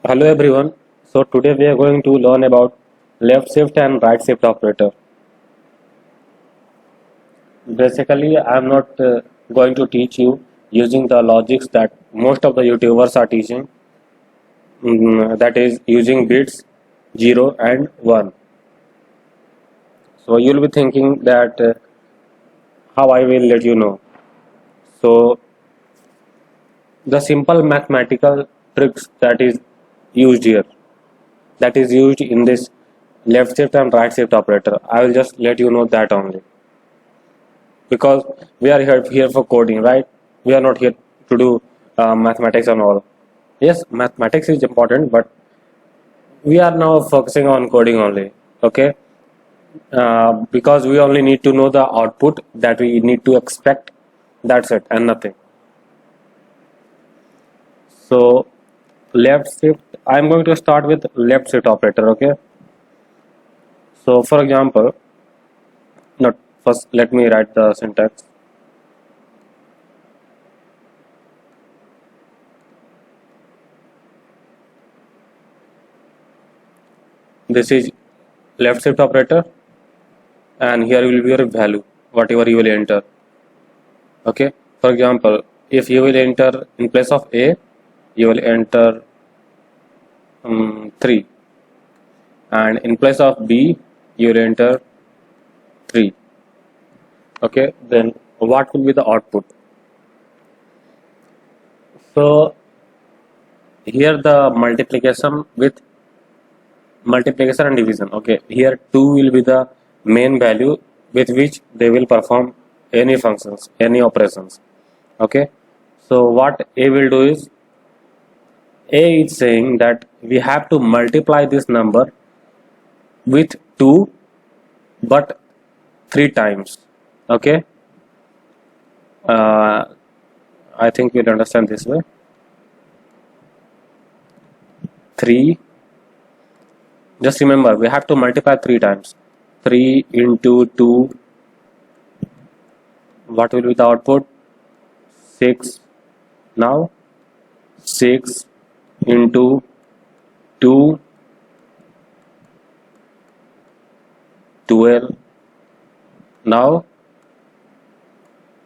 Hello everyone. So today we are going to learn about left shift and right shift operator. Basically, I am not going to teach you using the logics that most of the YouTubers are teaching. That is using bits 0 and 1. So you'll be thinking that how I will let you know. So the simple mathematical tricks that is used here, that is used in this left shift and right shift operator. I will just let you know that only. Because we are here for coding, right? We are not here to do mathematics and all. Yes, mathematics is important, but we are now focusing on coding only. Okay, because we only need to know the output that we need to expect. That's it, and nothing. So left shift. I'm going to start with left shift operator. Okay. So for example, not first. Let me write the syntax. This is left shift operator, and here will be your value, whatever you will enter. Okay, for example, if you will enter in place of a, you will enter 3, and in place of b, you will enter 3. Okay, then what will be the output? So here the multiplication and division. Okay, here 2 will be the main value with which they will perform any functions, any operations. Okay, so what a will do is, a is saying that we have to multiply this number with 2 but 3 times. Okay, uh, I think you'll understand this way. 3, just remember we have to multiply 3 times. 3 into 2, what will be the output? 6. Now 6 into 2, 12. Now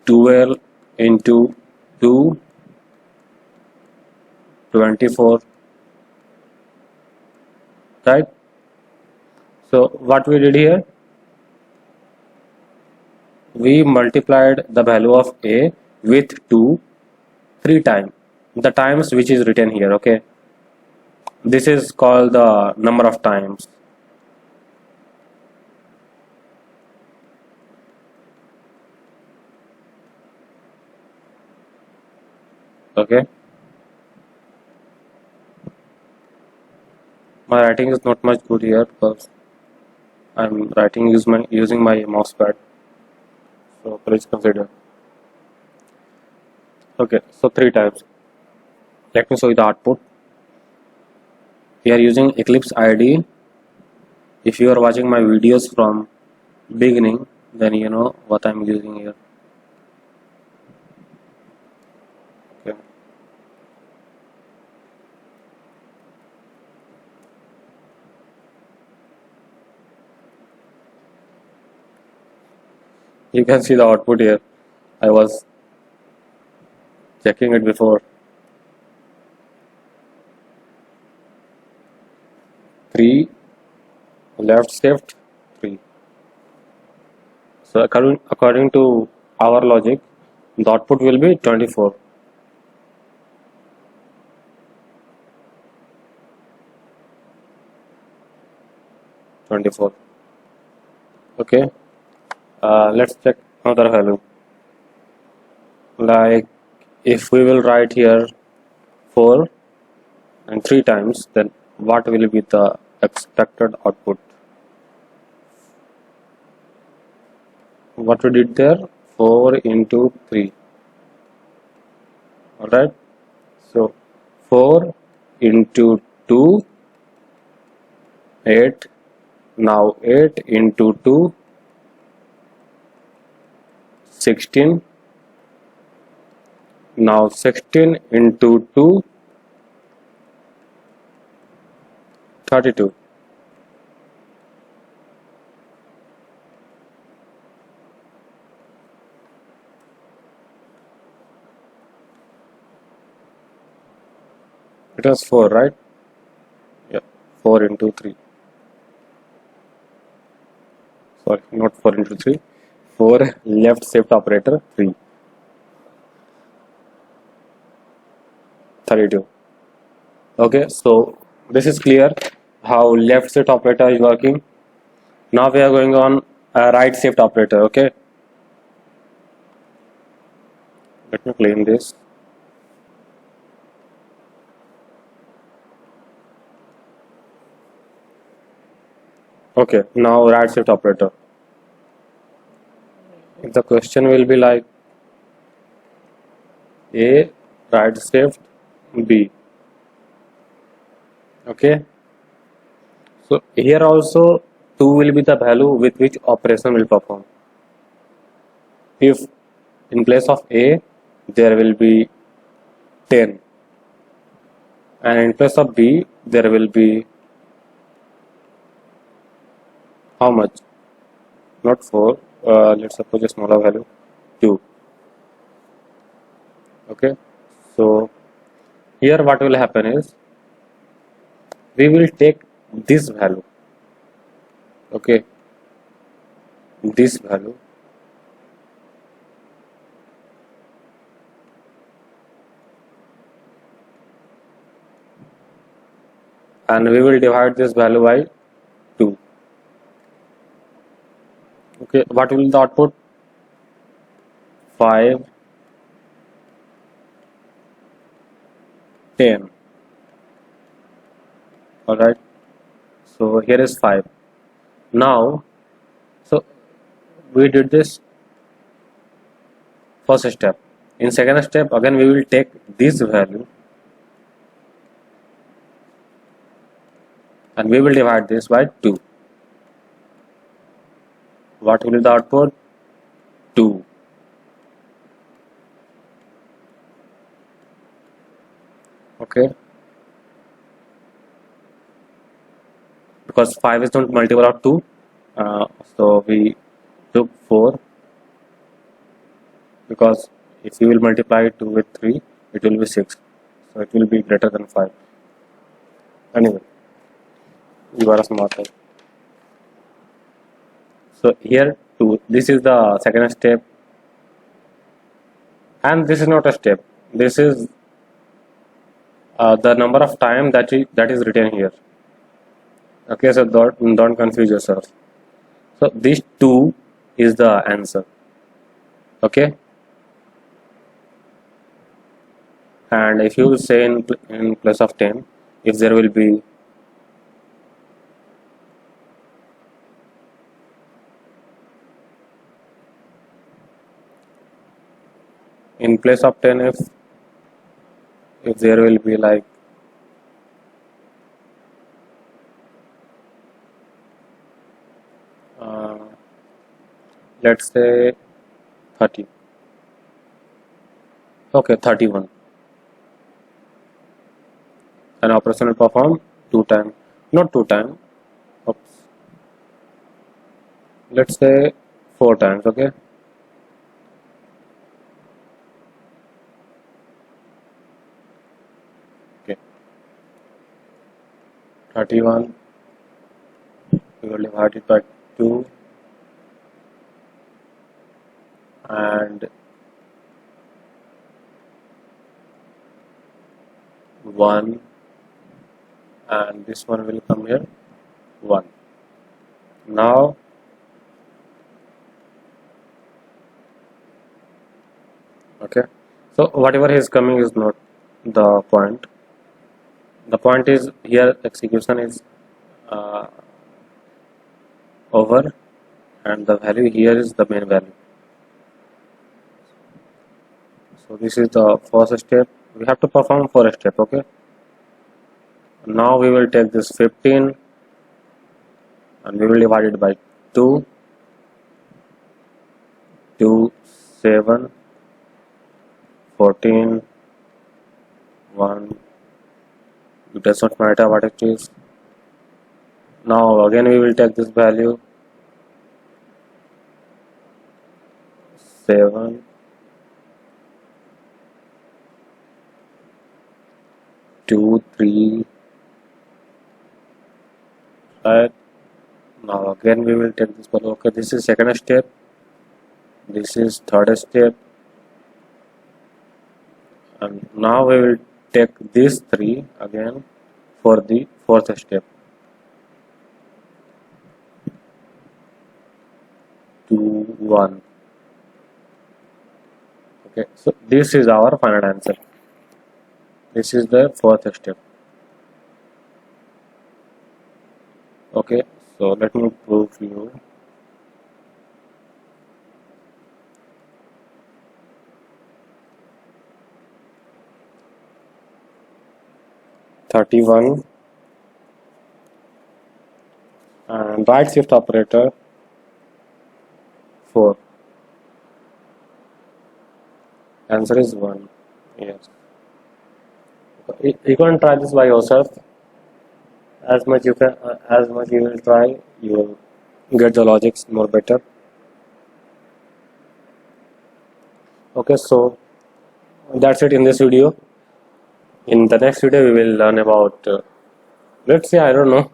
12 into 2, 24. Right? So what we did here, we multiplied the value of a with 2 3 times, the times which is written here. Okay, this is called the number of times. Okay, my writing is not much good here because I'm writing using my mouse pad, so please consider. Okay, so 3 times. Let me show you the output. We are using Eclipse IDE. If you are watching my videos from beginning, then you know what I'm using here. Okay. You can see the output here. I was checking it before. 3 left shift 3. So according to our logic, the output will be 24. Okay, let's check another value. Like if we will write here 4 and 3 times, then what will be the expected output? What we did there, 4 into 3. Alright, so 4 into 2, 8. Now 8 into 2, 16. Now 16 into 2, 32. It was 4, right? Yeah, 4 into 3. Sorry, not 4 into 3. 4 left shift operator 3. 32. Okay, so this is clear how left shift operator is working. Now we are going on a right shift operator. Okay, let me clean this. Okay, now right shift operator. The question will be like A right shift B. Okay, so here also 2 will be the value with which operation will perform. If in place of A there will be 10 and in place of B there will be how much? Not 4, let's suppose a smaller value 2. Okay, so here what will happen is we will take this value. Okay, this value and we will divide this value by 2. Okay, what will the output? 5, 10. Alright, so here is 5. Now, so we did this first step. In second step, again we will take this value and we will divide this by 2. What will be the output? 2. Okay, because 5 is not multiple of 2, so we took 4, because if you will multiply 2 with 3 it will be 6, so it will be greater than 5. Anyway, you are a smart guy. So here 2, this is the second step and this is not a step, this is the number of time that is written here. Okay, so don't confuse yourself. So this 2 is the answer. Okay, and if you say in place of 10, if there will be in place of 10, if there will be like let's say 30. Okay, 31. An operation will perform 2 times, not 2 times. Oops. Let's say 4 times. Okay. Okay. 31. We will divide it by 2 and 1, and this one will come here 1. Now okay, so whatever is coming is not the point. The point is here execution is over and the value here is the main value. So this is the first step. We have to perform 4 steps. Okay, now we will take this 15 and we will divide it by 2, 2, 7, 14, 1. It does not matter what it is. Now again we will take this value 7, 2, 3, right? Now again we will take this value. Okay, this is second step, this is third step, and now we will take these 3 again for the fourth step. 2, 1. Okay, so this is our final answer. This is the fourth step. Okay, so let me prove you. (31) and right shift operator 4. Answer is 1. Yes. You can try this by yourself. As much you can, as much you will try, you will get the logics more better. Okay, so that's it in this video. In the next video, we will learn about, let's say, I don't know,